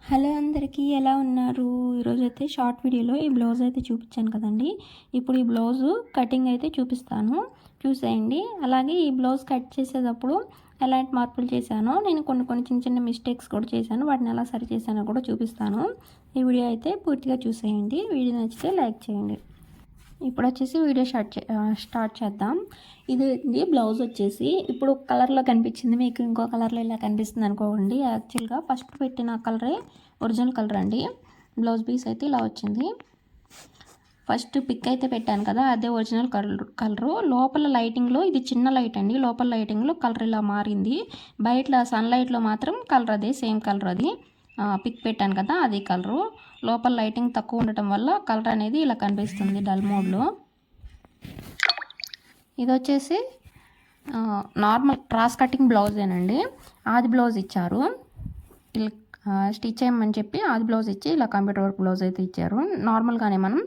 Hello అందరికీ ఎలా ఉన్నారు? ఈరోజైతే షార్ట్ వీడియోలో ఈ బ్లౌజ్ అయితే చూపించాను కదండి. ఇప్పుడు ఈ బ్లౌజు కటింగ్ అయితే చూపిస్తాను, చూసేయండి. అలాగే ఈ బ్లౌజ్ కట్ చేసేటప్పుడు ఎలాంటి మార్పులు చేశానో, నేను కొన్ని చిన్న చిన్న మిస్టేక్స్ కూడా చేశాను, వాటిని ఎలా సరి చేశానో కూడా చూపిస్తాను. ఈ వీడియో అయితే పూర్తిగా చూసేయండి. వీడియో నచ్చితే లైక్ చేయండి. ఇప్పుడు వచ్చేసి వీడియో స్టార్ట్ చేద్దాం. ఇది బ్లౌజ్ వచ్చేసి ఇప్పుడు కలర్లో కనిపించింది, మీకు ఇంకో కలర్లో ఇలా కనిపిస్తుంది అనుకోండి. యాక్చువల్గా ఫస్ట్ పెట్టిన కలరే ఒరిజినల్ కలర్ అండి. బ్లౌజ్ పీస్ అయితే ఇలా వచ్చింది. ఫస్ట్ పిక్ అయితే పెట్టాను కదా, అదే ఒరిజినల్ కలరు. లోపల లైటింగ్లో ఇది చిన్న లైట్ అండి, లోపల లైటింగ్లో కలర్ ఇలా మారింది. బయట సన్లైట్లో మాత్రం కలర్ అదే, సేమ్ కలర్ అది. పిక్ పెట్టాను కదా, అది కలరు. లోపల లైటింగ్ తక్కువ ఉండటం వల్ల కలర్ అనేది ఇలా కనిపిస్తుంది డల్ మోడ్లో. ఇది వచ్చేసి నార్మల్ క్రాస్ కటింగ్ బ్లౌజేనండి. ఆది బ్లౌజ్ ఇచ్చారు, స్టిచ్ చేయమని చెప్పి ఆది బ్లౌజ్ ఇచ్చి ఇలా కంప్యూటర్ వర్క్ బ్లౌజ్ అయితే ఇచ్చారు. నార్మల్గానే మనం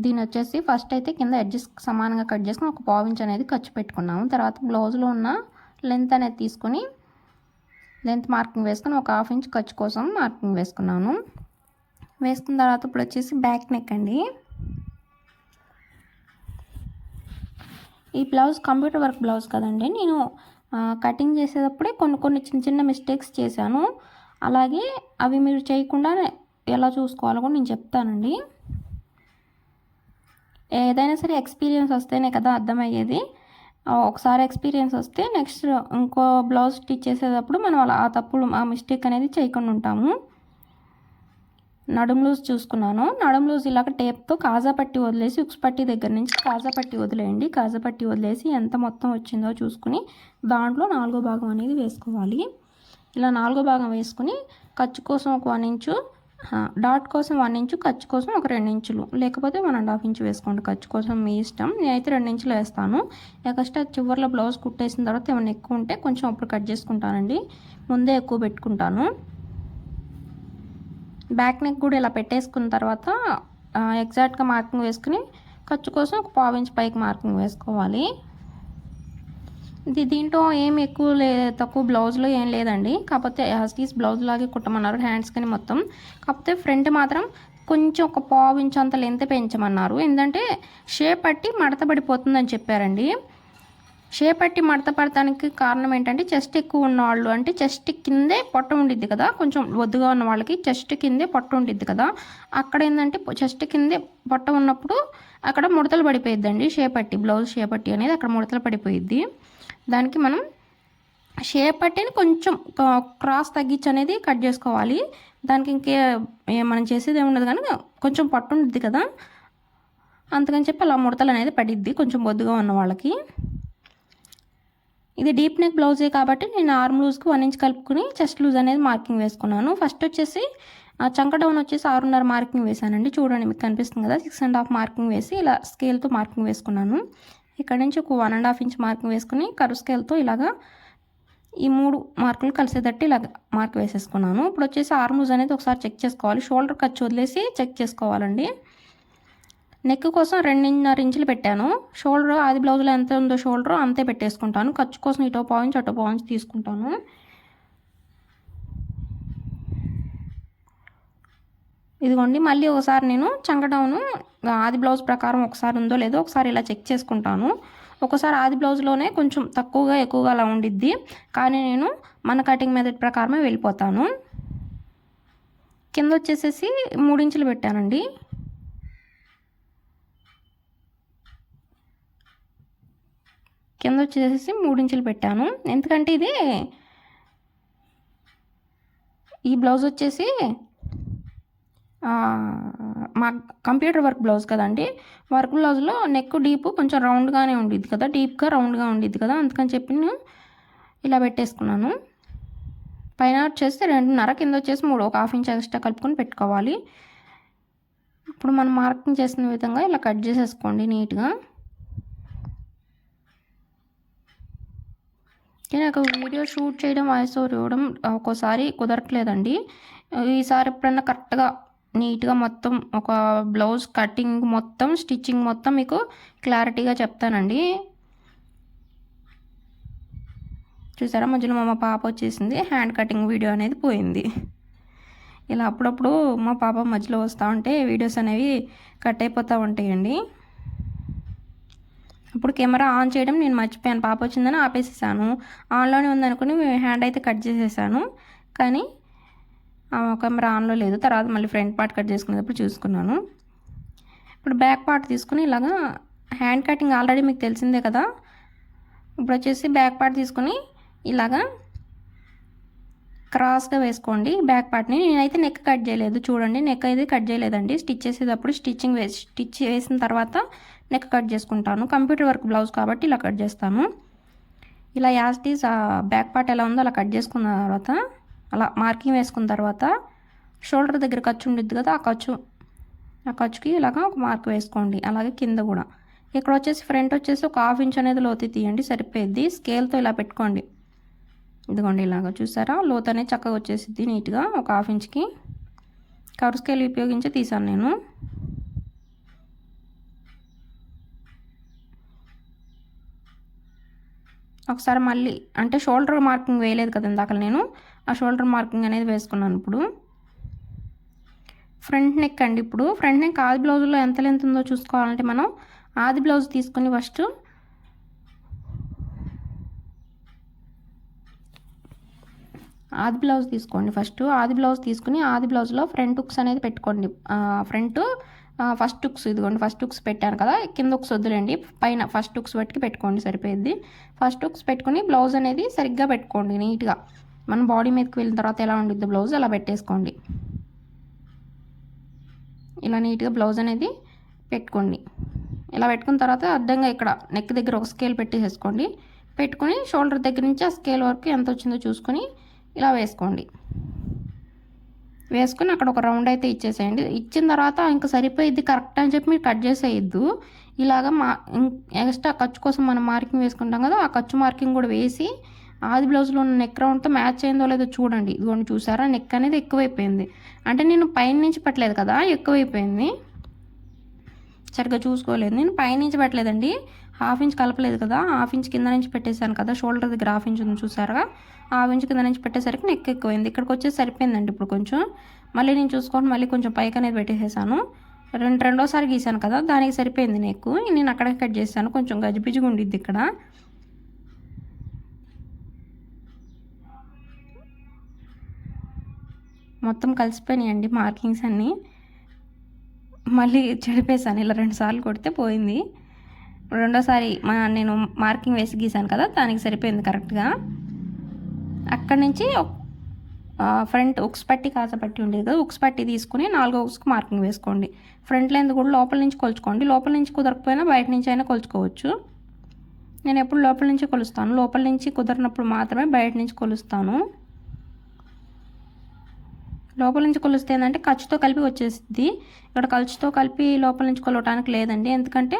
దీని వచ్చేసి ఫస్ట్ అయితే కింద ఎడ్జెస్ సమానంగా కట్ చేసుకుని ఒక పావించ్ అనేది ఖర్చు పెట్టుకున్నాము. తర్వాత బ్లౌజ్లో ఉన్న లెంత్ అనేది తీసుకొని లెంత్ మార్కింగ్ వేసుకొని ఒక ½ ఇంచ్ ఖర్చు కోసం మార్కింగ్ వేసుకున్నాను. వేసుకున్న తర్వాత ఇప్పుడు వచ్చేసి బ్యాక్ నెక్ అండి. ఈ బ్లౌజ్ కంప్యూటర్ వర్క్ బ్లౌజ్ కదండి, నేను కటింగ్ చేసేటప్పుడే కొన్ని చిన్న మిస్టేక్స్ చేశాను. అలాగే అవి మీరు చేయకుండా ఎలా చూసుకోవాలో కూడా నేను చెప్తానండి. ఏదైనా సరే ఎక్స్పీరియన్స్ వస్తేనే కదా అర్థమయ్యేది. ఒకసారి ఎక్స్పీరియన్స్ వస్తే నెక్స్ట్ ఇంకో బ్లౌజ్ స్టిచ్ చేసేటప్పుడు మనం ఆ మిస్టేక్ అనేది చేయకుండా ఉంటాము. నడుము లూజ్ చూసుకున్నాను. నడుము లూజ్ ఇలాగ టేప్తో కాజా పట్టి వదిలేసి, ఉక్స్ పట్టి దగ్గర నుంచి కాజా పట్టి వదిలేయండి. కాజా పట్టి వదిలేసి ఎంత మొత్తం వచ్చిందో చూసుకుని దాంట్లో 4వ భాగం అనేది వేసుకోవాలి. ఇలా 4వ భాగం వేసుకుని ఖర్చు కోసం ఒక 1 ఇంచు, డాట్ కోసం 1 ఇంచు, ఖర్చు కోసం ఒక 2 ఇంచులు, లేకపోతే 1½ ఇంచు వేసుకోండి. ఖర్చు కోసం మీ ఇష్టం. నేనైతే 2 ఇంచులు వేస్తాను. ఎక్స్ట్రా చివరిలో బ్లౌజ్ కుట్టేసిన తర్వాత ఏమైనా ఎక్కువ ఉంటే కొంచెం అప్పుడు కట్ చేసుకుంటానండి. ముందే ఎక్కువ పెట్టుకుంటాను. బ్యాక్ నెక్ కూడా ఇలా పెట్టేసుకున్న తర్వాత ఎగ్జాక్ట్గా మార్కింగ్ వేసుకుని ఖర్చు కోసం ఒక ½ ఇంచ్ పైకి మార్కింగ్ వేసుకోవాలి. దీంట్లో ఏం ఎక్కువ తక్కువ బ్లౌజ్లో ఏం లేదండి. కాకపోతే హస్కీస్ బ్లౌజ్ లాగే కుట్టమన్నారు, హ్యాండ్స్ కానీ మొత్తం. కాకపోతే ఫ్రంట్ మాత్రం కొంచెం ఒక ½ ఇంచ్ అంత లెంత్ పెంచమన్నారు. ఏంటంటే షేప్ పట్టి మడత పడిపోతుందని చెప్పారండి. షేప్ పట్టి మడత పడటానికి కారణం ఏంటంటే చెస్ట్ ఎక్కువ ఉన్నవాళ్ళు, అంటే చెస్ట్ కిందే పొట్ట ఉండిద్ది కదా, కొంచెం బొద్దుగా ఉన్న వాళ్ళకి చెస్ట్ కిందే పొట్ట ఉండిద్ది కదా, అక్కడ ఏంటంటే చెస్ట్ కిందే పొట్ట ఉన్నప్పుడు అక్కడ ముడతలు పడిపోయిద్దండి. షేప్ పట్టి బ్లౌజ్ షేప్ పట్టి అనేది అక్కడ ముడతలు పడిపోయిద్ది. దానికి మనం షేప్ పట్టిని కొంచెం క్రాస్ తగ్గించి అనేది కట్ చేసుకోవాలి. దానికి మనం చేసేది ఏముండదు, కానీ కొంచెం పొట్ట ఉండిద్ది కదా, అందుకని చెప్పి అలా ముడతలు అనేది పడిద్ది కొంచెం బొద్దుగా ఉన్న వాళ్ళకి. ఇది డీప్ నెక్ బ్లౌజే కాబట్టి నేను ఆర్మ్ లూజ్కి 1 ఇంచ్ కలుపుకుని చెస్ట్ లూజ్ అనేది మార్కింగ్ వేసుకున్నాను. ఫస్ట్ వచ్చేసి చంక డౌన్ వచ్చేసి 6.5 మార్కింగ్ వేసానండి. చూడండి మీకు కనిపిస్తుంది కదా, 6½ మార్కింగ్ వేసి ఇలా స్కేల్తో మార్కింగ్ వేసుకున్నాను. ఇక్కడ నుంచి ఒక 1½ ఇంచ్ మార్కింగ్ వేసుకుని కరు స్కేల్తో ఇలాగా ఈ 3 మార్కులు కలిసేటట్టు ఇలాగ మార్క్ వేసేసుకున్నాను. ఇప్పుడు వచ్చేసి ఆర్మ్ లూజ్ అనేది ఒకసారి చెక్ చేసుకోవాలి. షోల్డర్ ఖర్చు వదిలేసి చెక్ చేసుకోవాలండి. నెక్ కోసం 2.5 ఇంచులు పెట్టాను. షోల్డర్ ఆది బ్లౌజ్లో ఎంత ఉందో షోల్డర్ అంతే పెట్టేసుకుంటాను. ఖర్చు కోసం ఇటో ½ ఇంచ్ అటో ½ ఇంచ్ తీసుకుంటాను. ఇదిగోండి, మళ్ళీ ఒకసారి నేను చంక డౌను ఆది బ్లౌజ్ ప్రకారం ఒకసారి ఉందో లేదో ఒకసారి ఇలా చెక్ చేసుకుంటాను. ఒకసారి ఆది బ్లౌజ్లోనే కొంచెం తక్కువగా ఎక్కువగా అలా ఉండిద్ది, కానీ నేను మన కటింగ్ మెథడ్ ప్రకారమే వెళ్ళిపోతాను. కింద వచ్చేసేసి 3 ఇంచులు పెట్టానండి. కింద వచ్చేసి 3 ఇంచులు పెట్టాను. ఎందుకంటే ఇది ఈ బ్లౌజ్ వచ్చేసి మా కంప్యూటర్ వర్క్ బ్లౌజ్ కదండి. వర్క్ బ్లౌజ్లో నెక్ డీప్ కొంచెం రౌండ్గానే ఉండిద్ది కదా, డీప్గా రౌండ్గా ఉండిద్ది కదా, అందుకని చెప్పి నేను ఇలా పెట్టేసుకున్నాను. పైన వచ్చేసి 2.5, కింద వచ్చేసి 3, ఒక ½ ఇంచ్ ఎక్స్ట్రా కలుపుకొని పెట్టుకోవాలి. ఇప్పుడు మనం మార్కింగ్ చేసిన విధంగా ఇలా కట్ చేసేసుకోండి నీట్గా. నాకు వీడియో షూట్ చేయడం, వాయిస్ ఓవర్ ఇవ్వడం ఒక్కోసారి కుదరట్లేదండి. ఈసారి ఎప్పుడన్నా కరెక్ట్గా నీట్గా మొత్తం ఒక బ్లౌజ్ కటింగ్ మొత్తం స్టిచ్చింగ్ మొత్తం మీకు క్లారిటీగా చెప్తానండి. చూసారా, మధ్యలో మా పాప వచ్చేసింది, హ్యాండ్ కటింగ్ వీడియో అనేది పోయింది. ఇలా అప్పుడప్పుడు మా పాప మధ్యలో వస్తూ ఉంటే వీడియోస్ అనేవి కట్ అయిపోతూ ఉంటాయండి. అప్పుడు కెమెరా ఆన్ చేయడం నేను మర్చిపోయాను, పాప వచ్చిందని ఆపేసేసాను. ఆన్లోనే ఉందనుకుని హ్యాండ్ అయితే కట్ చేసేసాను, కానీ కెమెరా ఆన్లో లేదు. తర్వాత మళ్ళీ ఫ్రంట్ పార్ట్ కట్ చేసుకునేటప్పుడు చూసుకున్నాను. ఇప్పుడు బ్యాక్ పార్ట్ తీసుకుని ఇలాగా హ్యాండ్ కటింగ్ ఆల్రెడీ మీకు తెలిసిందే కదా. ఇప్పుడు వచ్చేసి బ్యాక్ పార్ట్ తీసుకుని ఇలాగా క్రాస్గా వేసుకోండి బ్యాక్ పార్ట్ని. నేనైతే నెక్ కట్ చేయలేదు, చూడండి నెక్ అయితే కట్ చేయలేదండి. స్టిచ్ చేసేటప్పుడు స్టిచ్ వేసిన తర్వాత నెక్ కట్ చేసుకుంటాను. కంప్యూటర్ వర్క్ బ్లౌజ్ కాబట్టి ఇలా కట్ చేస్తాను. ఇలా యాస్టీస్ బ్యాక్ పార్ట్ ఎలా ఉందో అలా కట్ చేసుకున్న తర్వాత అలా మార్కింగ్ వేసుకున్న తర్వాత షోల్డర్ దగ్గర ఖర్చు ఉండిద్ది కదా, ఆ ఖర్చుకి ఇలాగా ఒక మార్క్ వేసుకోండి. అలాగే కింద కూడా ఇక్కడ వచ్చేసి ఫ్రంట్ వచ్చేసి ఒక 1/2 ఇంచ్ అనేది లోతు తీయండి, సరిపోయిద్ది. స్కేల్తో ఇలా పెట్టుకోండి, ఇదిగోండి ఇలాగ చూసారా, లోతు అనేది చక్కగా వచ్చేసిద్ది నీట్గా. ఒక 1/2 ఇంచ్కి కవర్ స్కేల్ ఉపయోగించి తీసాను నేను. ఒకసారి మళ్ళీ అంటే షోల్డర్ మార్కింగ్ వేయలేదు కదా ఇందాక నేను, ఆ షోల్డర్ మార్కింగ్ అనేది వేసుకున్నాను. ఇప్పుడు ఫ్రంట్ నెక్ అండి. ఇప్పుడు ఫ్రంట్ నెక్ ఆది బ్లౌజ్లో ఎంత లెంత్ ఉందో చూసుకోవాలంటే మనం ఆది బ్లౌజ్ తీసుకుని ఫస్ట్ ఆది బ్లౌజ్ తీసుకోండి. ఆది బ్లౌజ్ తీసుకుని ఆది బ్లౌజ్లో ఫ్రంట్ హుక్స్ అనేది పెట్టుకోండి. ఫస్ట్ హుక్స్ ఇదిగోండి, ఫస్ట్ హుక్స్ పెట్టాను కదా, కింద హుక్స్ వద్దులేండి, పైన ఫస్ట్ హుక్స్ బట్టి పెట్టుకోండి, సరిపోయింది. ఫస్ట్ హుక్స్ పెట్టుకుని బ్లౌజ్ అనేది సరిగ్గా పెట్టుకోండి నీట్గా. మన బాడీ మీదకి వెళ్ళిన తర్వాత ఎలా ఉండిద్ది బ్లౌజ్ అలా పెట్టేసుకోండి. ఇలా నీట్గా బ్లౌజ్ అనేది పెట్టుకోండి. ఇలా పెట్టుకున్న తర్వాత అడ్డంగా ఇక్కడ నెక్ దగ్గర ఒక స్కేల్ పెట్టేసేసుకోండి. పెట్టుకుని షోల్డర్ దగ్గర నుంచి ఆ స్కేల్ వరకు ఎంత వచ్చిందో చూసుకొని ఇలా వేసుకోండి. వేసుకుని అక్కడ ఒక రౌండ్ అయితే ఇచ్చేసేయండి. ఇచ్చిన తర్వాత ఇంకా సరిపోయిద్ది కరెక్ట్ అని చెప్పి మీరు కట్ చేసేయద్దు. ఇలాగా ఎక్స్ట్రా ఖర్చు కోసం మనం మార్కింగ్ వేసుకుంటాం కదా, ఆ ఖర్చు మార్కింగ్ కూడా వేసి ఆది బ్లౌజ్లో ఉన్న నెక్ రౌండ్తో మ్యాచ్ అయిందో లేదో చూడండి. ఇదిగోండి చూసారా, నెక్ అనేది ఎక్కువైపోయింది. అంటే నేను పైన నుంచి పెట్టలేదు కదా, ఎక్కువైపోయింది, సరిగ్గా చూసుకోలేదు. నేను పైనుంచి పెట్టలేదండి, 1/2 ఇంచ్ కలపలేదు కదా, 1/2 ఇంచ్ కింద నుంచి పెట్టేశాను కదా, షోల్డర్ దగ్గర 1/2 ఇంచ్ ఉంది చూసారా, 1/2 ఇంచ్ కింద నుంచి పెట్టేసరికి నెక్ ఎక్కువైంది. ఇక్కడికి వచ్చేసి సరిపోయిందండి. ఇప్పుడు కొంచెం మళ్ళీ నేను చూసుకొని మళ్ళీ కొంచెం పైకి అనేది పెట్టేసేసాను. రెండోసారి గీసాను కదా, దానికి సరిపోయింది నెక్. నేను అక్కడే కట్ చేశాను, కొంచెం గజిబిజిగా ఉండిద్ది ఇక్కడ. మొత్తం కలిసిపోయినాయండి మార్కింగ్స్ అన్నీ. మళ్ళీ చెడిపేశాను, ఇలా 2 సార్లు కొడితే పోయింది. రెండోసారి నేను మార్కింగ్ వేసి గీసాను కదా, దానికి సరిపోయింది కరెక్ట్గా. అక్కడి నుంచి ఫ్రంట్ ఉక్స్ పట్టి కాజా పట్టి ఉండేది కదా, ఉక్స్ పట్టి తీసుకుని 4 ఉక్స్కి మార్కింగ్ వేసుకోండి. ఫ్రంట్ లెంత్ కూడా లోపల నుంచి కొలుచుకోండి. లోపల నుంచి కుదరకపోయినా బయట నుంచి అయినా కొలుచుకోవచ్చు. నేను ఎప్పుడు లోపల నుంచి కొలుస్తాను, లోపల నుంచి కుదరినప్పుడు మాత్రమే బయట నుంచి కొలుస్తాను. లోపల నుంచి కొలిస్తే ఏంటంటే ఖర్చుతో కలిపి వచ్చేసిద్ది. ఇక్కడ ఖర్చుతో కలిపి లోపల నుంచి కొలవటానికి లేదండి, ఎందుకంటే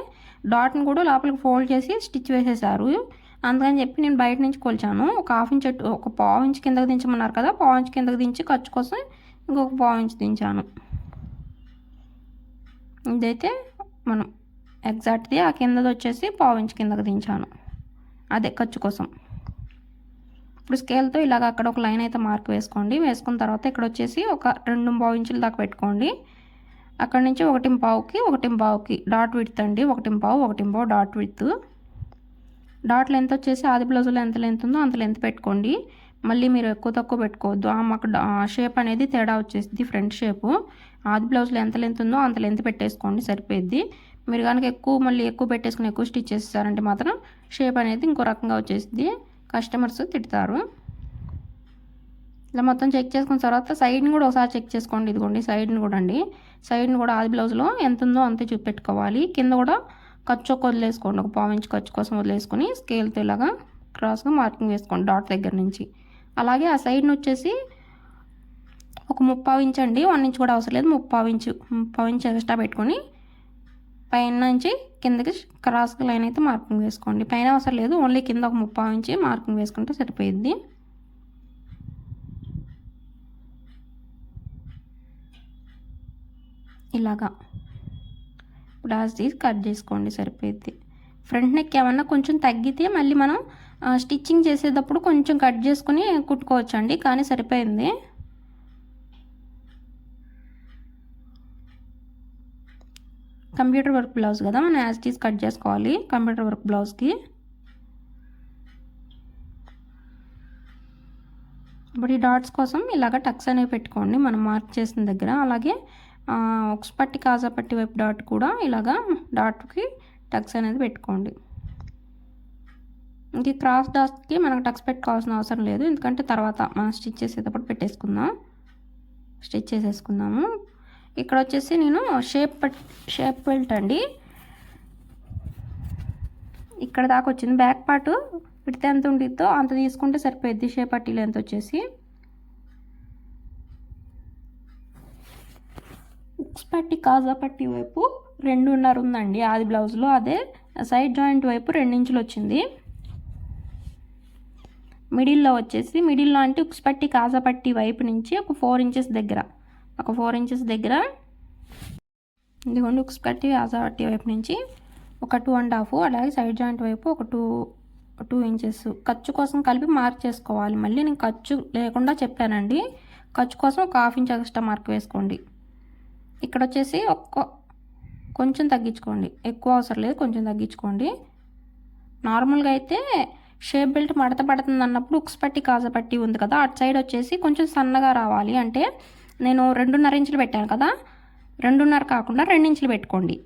డాట్ని కూడా లోపలికి ఫోల్డ్ చేసి స్టిచ్ వేసేసారు. అందుకని చెప్పి నేను బయట నుంచి కొలిచాను. ఒక 1/2 ఇంచ్ ఒక 1/4 ఇంచ్ కిందకి దించమన్నారు కదా, 1/4 ఇంచ్ కిందకి దించి ఖర్చు కోసం ఇంకొక 1/4 ఇంచ్ దించాను. ఇదైతే మనం ఎగ్జాక్ట్ది ఆ కిందది వచ్చేసి 1/4 ఇంచ్ కిందకి దించాను, అదే ఖర్చు కోసం. ఇప్పుడు స్కేల్తో ఇలాగ అక్కడ ఒక లైన్ అయితే మార్క్ వేసుకోండి. వేసుకున్న తర్వాత ఇక్కడ వచ్చేసి ఒక 2.5 ఇంచుల దాకా పెట్టుకోండి. అక్కడ నుంచి 1.5కి డాట్ విడ్త్ అండి, 1.5 డాట్ విడ్త్. డాట్ లెంత్ వచ్చేసి ఆది బ్లౌజ్లో ఎంత లెంత్ ఉందో అంత లెంత్ పెట్టుకోండి. మళ్ళీ మీరు ఎక్కువ తక్కువ పెట్టుకోవద్దు, మాకు షేప్ అనేది తేడా వచ్చేసింది. ఫ్రంట్ షేపు ఆది బ్లౌజ్లో ఎంత లెంత్ ఉందో అంత లెంత్ పెట్టేసుకోండి, సరిపోద్ది. మీరు కనుక ఎక్కువ పెట్టేసుకుని ఎక్కువ స్టిచ్ చేస్తారంటే మాత్రం షేప్ అనేది ఇంకో రకంగా వచ్చేసింది, కస్టమర్స్ తిడతారు. ఇలా మొత్తం చెక్ చేసుకున్న తర్వాత సైడ్ని కూడా ఒకసారి చెక్ చేసుకోండి. ఇదిగోండి సైడ్ని కూడా అండి, సైడ్ని కూడా ఆది బ్లౌజ్లో ఎంత ఉందో అంతే చూపెట్టుకోవాలి. కింద కూడా ఖర్చు వదిలేసుకోండి, ఒక 1/4 ఇంచ్ ఖర్చు కోసం వదిలేసుకొని స్కేల్తో ఇలాగా క్రాస్గా మార్కింగ్ వేసుకోండి డాట్ దగ్గర నుంచి. అలాగే ఆ సైడ్ని వచ్చేసి ఒక 3/4 ఇంచ్ అండి, 1 ఇంచ్ కూడా అవసరం లేదు, 3/4 ఇంచ్ ఎక్స్ట్రా పెట్టుకొని పైన నుంచి కిందకి క్రాస్గా లైన్ అయితే మార్కింగ్ వేసుకోండి. పైన అవసరం లేదు, ఓన్లీ కింద ఒక 3/4 ఇంచ్ మార్కింగ్ వేసుకుంటే సరిపోయిద్ది. ఇలాగా ఇప్పుడు యాజ్ కట్ చేసుకోండి, సరిపోయిద్ది. ఫ్రంట్ నెక్ ఏమన్నా కొంచెం తగ్గితే మళ్ళీ మనం స్టిచ్చింగ్ చేసేటప్పుడు కొంచెం కట్ చేసుకుని కుట్టుకోవచ్చు అండి, కానీ సరిపోయింది. కంప్యూటర్ వర్క్ బ్లౌజ్ కదా, మనం యాజ్ ఇట్ ఈస్ కట్ చేసుకోవాలి కంప్యూటర్ వర్క్ బ్లౌజ్కి. ఇప్పుడు ఈ డాట్స్ కోసం ఇలాగ టక్స్ అనేవి పెట్టుకోండి మనం మార్క్ చేసిన దగ్గర. అలాగే ఉక్స్ పట్టి కాజా పట్టి వైపు డాట్ కూడా ఇలాగా డాట్కి టక్స్ అనేది పెట్టుకోండి. ఇంక క్రాస్ డాట్స్కి మనకు టక్స్ పెట్టుకోవాల్సిన అవసరం లేదు, ఎందుకంటే తర్వాత మనం స్టిచ్ చేసేటప్పుడు స్టిచ్ చేసేసుకుందాము. ఇక్కడ వచ్చేసి నేను షేప్ బెల్ట్ అండి, ఇక్కడ దాకా వచ్చింది. బ్యాక్ పార్ట్ విడితే ఎంత ఉండిద్దో అంత తీసుకుంటే సరిపోద్ది. షేప్ పట్టీలు ఎంత వచ్చేసి ఉక్స్ పట్టి కాజా పట్టి వైపు 2.5 ఉందండి ఆది బ్లౌజ్లో. అదే సైడ్ జాయింట్ వైపు 2 ఇంచులు వచ్చింది. మిడిల్లో వచ్చేసి మిడిల్లో అంటే ఉక్స్ పట్టి కాజా పట్టి వైపు నుంచి ఒక 4 ఇంచెస్ దగ్గర ఇదిగోండి. ఉక్స్ పట్టి కాజా పట్టి వైపు నుంచి ఒక 2.5, అలాగే సైడ్ జాయింట్ వైపు ఒక 2 ఇంచెస్ ఖర్చు కోసం కలిపి మార్క్ చేసుకోవాలి. మళ్ళీ నేను ఖర్చు లేకుండా చెప్పానండి, ఖర్చు కోసం ఒక 1/2 ఇంచ్ ఎక్స్ట్రా మార్క్ వేసుకోండి. ఇక్కడ వచ్చేసి కొంచెం తగ్గించుకోండి, ఎక్కువ అవసరం లేదు, కొంచెం తగ్గించుకోండి. నార్మల్గా అయితే షేప్ బెల్ట్ మడత పడుతుంది అన్నప్పుడు ఉక్స్ పట్టి కాజా పట్టి ఉంది కదా, అటు సైడ్ వచ్చేసి కొంచెం సన్నగా రావాలి. అంటే నేను 2.5 ఇంచులు పెట్టాను కదా, 2.5 కాకుండా 2 ఇంచులు పెట్టుకోండి.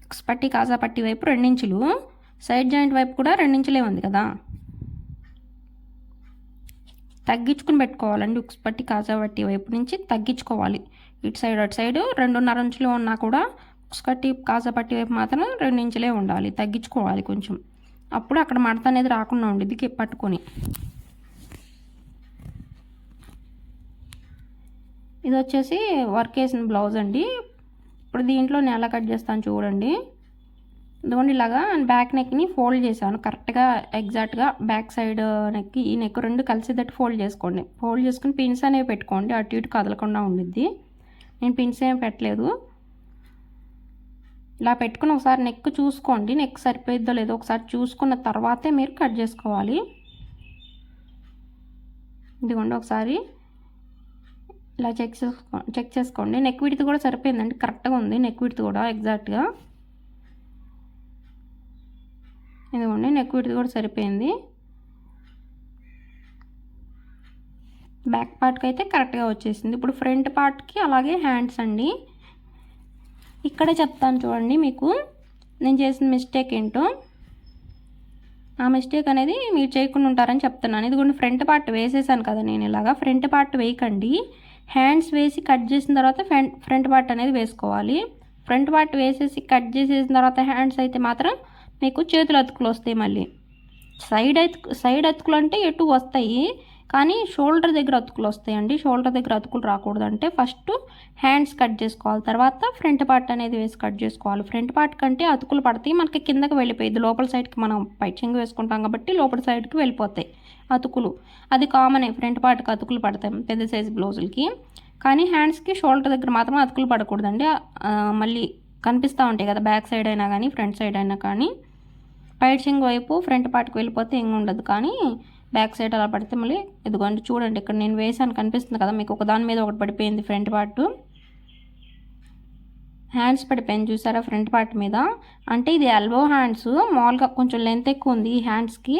ఉక్స్ పట్టి కాజా పట్టి వైపు 2 ఇంచులు, సైడ్ జాయింట్ వైపు కూడా 2 ఇంచులే ఉంది కదా, తగ్గించుకుని పెట్టుకోవాలండి. ఉక్స్ పట్టి కాజా పట్టి వైపు నుంచి తగ్గించుకోవాలి. ఇటు సైడ్ అటు సైడ్ 2.5 ఇంచులు ఉన్నా కూడా ఉక్స్ పట్టి కాజా పట్టి వైపు మాత్రం 2 ఇంచులే ఉండాలి, తగ్గించుకోవాలి కొంచెం. అప్పుడు అక్కడ మడత అనేది రాకుండా ఉండిద్ది పట్టుకొని. ఇది వచ్చేసి వర్క్ వేసిన బ్లౌజ్ అండి. ఇప్పుడు దీంట్లో నేను ఎలా కట్ చేస్తాను చూడండి. ఇదిగోండి, ఇలాగా బ్యాక్ నెక్ని ఫోల్డ్ చేశాను కరెక్ట్గా ఎగ్జాక్ట్గా. బ్యాక్ సైడ్ నెక్ ఈ నెక్ 2 కలిసేటట్టు ఫోల్డ్ చేసుకోండి. ఫోల్డ్ చేసుకుని పిన్స్ అనేవి పెట్టుకోండి, అటు ఇటు కదలకుండా ఉండిద్ది. నేను పిన్స్ ఏం పెట్టలేదు. ఇలా పెట్టుకుని ఒకసారి నెక్ చూసుకోండి, నెక్ సరిపోయిద్దో లేదో ఒకసారి చూసుకున్న తర్వాతే మీరు కట్ చేసుకోవాలి. ఇదిగోండి, ఒకసారి ఇలా చెక్ చేసుకోండి. నెక్ విడ్త్ కూడా సరిపోయిందండి, కరెక్ట్గా ఉంది నెక్ విడ్త్ కూడా ఎగ్జాక్ట్గా. ఇదిగోండి, నెక్ విడ్త్ కూడా సరిపోయింది. బ్యాక్ పార్ట్కి అయితే కరెక్ట్గా వచ్చేసింది. ఇప్పుడు ఫ్రంట్ పార్ట్కి అలాగే హ్యాండ్స్ అండి. ఇక్కడే చెప్తాను చూడండి మీకు నేను చేసిన మిస్టేక్ ఏంటో. ఆ మిస్టేక్ అనేది మీరు చేయకుండా ఉంటారని చెప్తున్నాను. ఇదిగోండి, ఫ్రంట్ పార్ట్ వేసేసాను కదా నేను, ఇలాగా ఫ్రంట్ పార్ట్ వేయకండి, హ్యాండ్స్ వేసి కట్ చేసిన తర్వాత ఫ్రంట్ పార్ట్ అనేది వేసుకోవాలి. ఫ్రంట్ పార్ట్ వేసేసి కట్ చేసేసిన తర్వాత హ్యాండ్స్ అయితే మాత్రం మీకు చేతులు అతుకులు వస్తాయి. మళ్ళీ సైడ్ అతుకులు అంటే ఎటు వస్తాయి, కానీ షోల్డర్ దగ్గర అతుకులు వస్తాయండి. షోల్డర్ దగ్గర అతుకులు రాకూడదంటే ఫస్ట్ హ్యాండ్స్ కట్ చేసుకోవాలి, తర్వాత ఫ్రంట్ పార్ట్ అనేది వేసి కట్ చేసుకోవాలి. ఫ్రంట్ పార్ట్ కంటే అతుకులు పడతాయి, మనకి కిందకి వెళ్ళిపోయింది. లోపల సైడ్కి మనం పైచింగ్ వేసుకుంటాం కాబట్టి లోపల సైడ్కి వెళ్ళిపోతాయి అతుకులు. అది కామనే, ఫ్రంట్ పార్ట్కి అతుకులు పడతాయి పెద్ద సైజు బ్లౌజులకి. కానీ హ్యాండ్స్కి షోల్డర్ దగ్గర మాత్రం అతుకులు పడకూడదండి. మళ్ళీ కనిపిస్తూ ఉంటాయి కదా, బ్యాక్ సైడ్ అయినా కానీ ఫ్రంట్ సైడ్ అయినా కానీ. పైచింగ్ వైపు ఫ్రంట్ పార్ట్కి వెళ్ళిపోతే ఏం ఉండదు, కానీ బ్యాక్ సైడ్ అలా పడితే మళ్ళీ ఇదిగోండి చూడండి, ఇక్కడ నేను వేసాను కనిపిస్తుంది కదా మీకు, ఒక దాని మీద ఒకటి పడిపోయింది ఫ్రంట్ పార్ట్. హ్యాండ్స్ పడిపోయింది చూసారా ఫ్రంట్ పార్ట్ మీద, అంటే ఇది ఎల్బో హ్యాండ్స్. మామూలుగా కొంచెం లెంత్ ఎక్కువ ఉంది ఈ హ్యాండ్స్కి.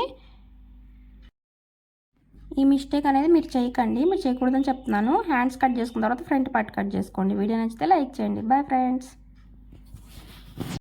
ఈ మిస్టేక్ అనేది మీరు చేయకండి, మీరు చేయకూడదని చెప్తున్నాను. హ్యాండ్స్ కట్ చేసుకున్న తర్వాత ఫ్రంట్ పార్ట్ కట్ చేసుకోండి. వీడియో నచ్చితే లైక్ చేయండి. Bye friends.